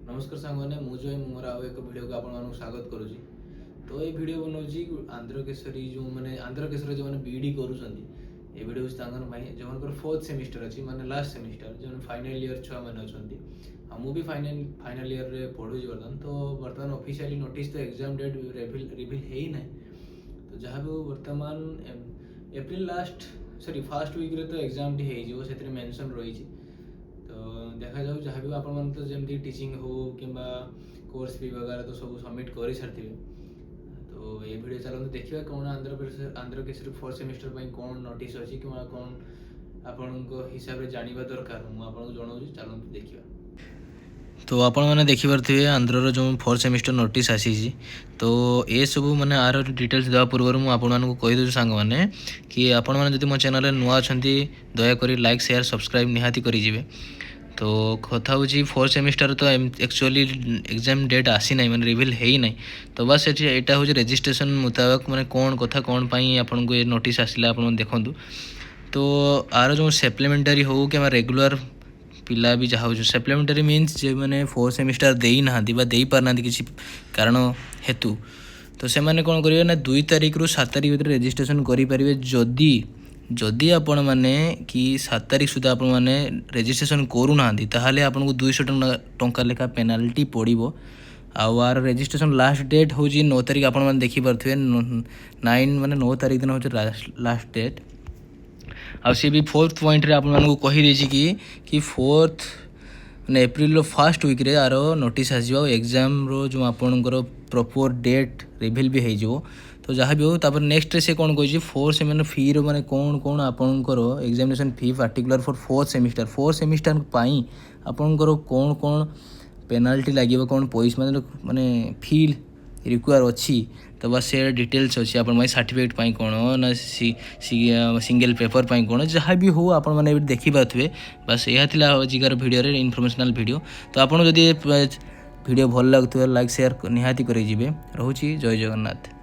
नमस्कार सांगने मुझे मोर आउ एक वीडियो को आपन स्वागत करुँची। तो ये वीडियो बनाऊँगी आंध्र केसरी जो मैंने आंध्र केसरी जो मैंने बीडी करूँगी ये वीडियो जो फोर्थ सेमिस्टर अच्छी माने लास्ट सेमिस्टर जो फाइनल ईयर छुआ मैंने अच्छा मुझे फाइनल ईयर रे पढ़ुची बर्तमान। तो बर्तमान ऑफिशियली नोटिस तो एग्जाम डेट रिवील है ही ना। तो जहाँ भी बर्तमान April last sorry first week रे तो एग्जाम टी हो से मेंशन रही। तो देखा जाऊ जहाँ भी आपण तो जमी टीचिंग हो कि कोर्स फी वगैरह तो सब सबमिट कर सारी। तो ये वीडियो चलते देखा कौन आंध्र केसरी फोर्थ सेमिस्टर पर कौन नोटिस अच्छी कि कौन आपण हिसाब से जानवा दरकार मुझे जनाऊँ। चलते देखा। तो आपण मैंने देखिपे आंध्र जो फोर्थ सेमिस्टर नोटिस आसी। तो ये सब मैंने आर डिटेल्स देवा पूर्व मुझे कहीदे सांग मैंने कि आपण मैंने मो चैनल नुआ अच्छा दयाकोरी लाइक शेयर सब्सक्राइब निहाती करेंगे। तो कथा हूँ फोर्थ सेमिस्टर तो एक्चुअली एग्जाम डेट आसी ना मैंने रिवील है ही ना। तो बस यहाँ हूँ रजिस्ट्रेशन मुताबिक मैंने कौन कथा कौन पाई आपन को ये नोटिस आसला आप देखूँ। तो आर जो सप्लीमेंटारी हो कि रेगुलर पिला भी जहाँ हो सप्लीमेंटारी मीन्स जो मैंने फोर्थ सेमिस्टर दे ना दे पारना किसी कारण हेतु। तो से मैंने कौन करेंगे ना 2 तारिख रु 7 तारिख भर रजिस्ट्रेशन करेंगे जदि जदि आपण मैंने कि 7 तारिख सुधा आपण मैंने रजिस्ट्रेशन करूना ताहले आपन को 200 टंका लेखा पेनाल्टी पड़ो। आर रजिस्ट्रेशन लास्ट डेट हूँ 9 तारिख आपण मैंने देखिपे 9 माने 9 तारिख दिन हूँ लास्ट डेट। आ सी भी फोर्थ पॉइंट रे आपण मानू कही कि फोर्थ मैंने एप्रिल फर्स्ट वीक रे आर नोटिस आसो एग्जाम रो जो आपणकर प्रॉपर डेट रिवील भी हो। तो जहाँ भी हो तापर नेक्स्ट से कौन कही फोर्थ सेमिस्टर फी रो माने कौन कौन आपणकर examination fee particular for fourth semester पाई आपणकर कौन कौन पेनाल्टी लगे कौन पैसा माने फी रिक्वायर अच्छी। तो बस से डिटेल्स अच्छी आप सर्टिफिकेट पाई कौन ना सिंगल पेपर पाई कौन जहाँ भी हो आप देखिपे। बस यह आजिकार वीडियो रे इनफॉर्मेशनल वीडियो। तो आपको जदि वीडियो भल लगुव लाइक शेयर निहाती करें। रोची जय जगन्नाथ।